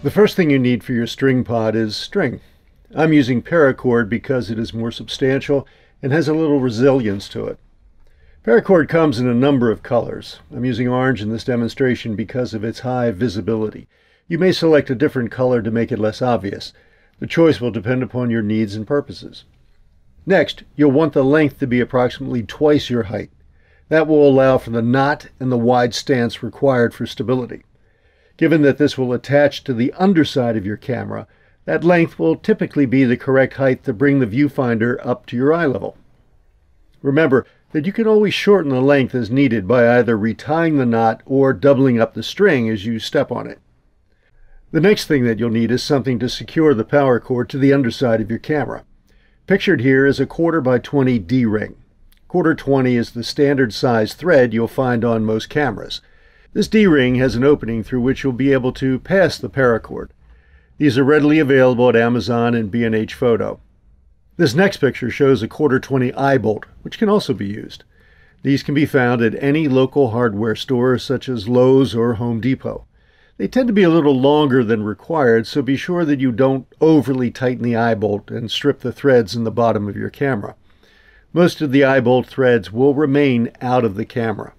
The first thing you need for your Stringpod is string. I'm using Paracord because it is more substantial and has a little resilience to it. Paracord comes in a number of colors. I'm using orange in this demonstration because of its high visibility. You may select a different color to make it less obvious. The choice will depend upon your needs and purposes. Next, you'll want the length to be approximately twice your height. That will allow for the knot and the wide stance required for stability. Given that this will attach to the underside of your camera, that length will typically be the correct height to bring the viewfinder up to your eye level. Remember that you can always shorten the length as needed by either retying the knot or doubling up the string as you step on it. The next thing that you'll need is something to secure the Paracord to the underside of your camera. Pictured here is a 1/4 by 20 D-ring. 1/4 20 is the standard size thread you'll find on most cameras. This D-ring has an opening through which you'll be able to pass the Paracord. These are readily available at Amazon and B&H Photo. This next picture shows a 1/4 20 eye bolt, which can also be used. These can be found at any local hardware store such as Lowe's or Home Depot. They tend to be a little longer than required, so be sure that you don't overly tighten the eye bolt and strip the threads in the bottom of your camera. Most of the eye bolt threads will remain out of the camera.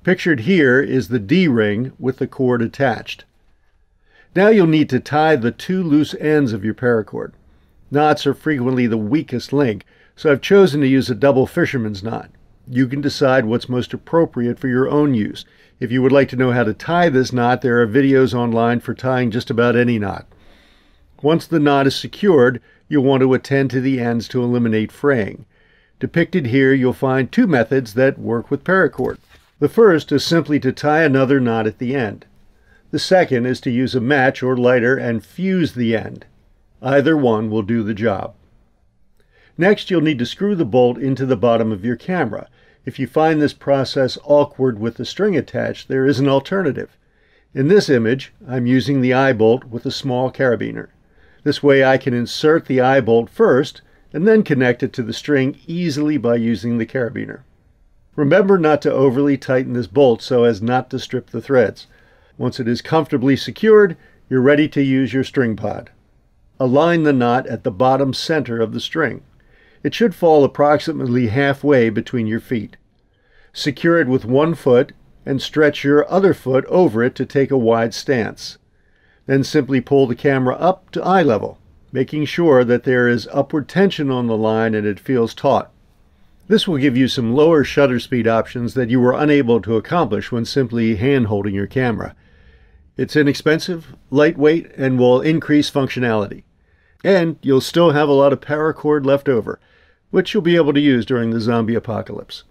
Pictured here is the D-ring with the cord attached. Now you'll need to tie the two loose ends of your Paracord. Knots are frequently the weakest link, so I've chosen to use a double fisherman's knot. You can decide what's most appropriate for your own use. If you would like to know how to tie this knot, there are videos online for tying just about any knot. Once the knot is secured, you'll want to attend to the ends to eliminate fraying. Depicted here, you'll find two methods that work with Paracord. The first is simply to tie another knot at the end. The second is to use a match or lighter and fuse the end. Either one will do the job. Next, you'll need to screw the bolt into the bottom of your camera. If you find this process awkward with the string attached, there is an alternative. In this image, I'm using the eye bolt with a small carabiner. This way I can insert the eye bolt first and then connect it to the string easily by using the carabiner. Remember not to overly tighten this bolt so as not to strip the threads. Once it is comfortably secured, you're ready to use your Stringpod. Align the knot at the bottom center of the string. It should fall approximately halfway between your feet. Secure it with one foot and stretch your other foot over it to take a wide stance. Then simply pull the camera up to eye level, making sure that there is upward tension on the line and it feels taut. This will give you some lower shutter speed options that you were unable to accomplish when simply hand-holding your camera. It's inexpensive, lightweight, and will increase functionality. And you'll still have a lot of Paracord left over, which you'll be able to use during the zombie apocalypse.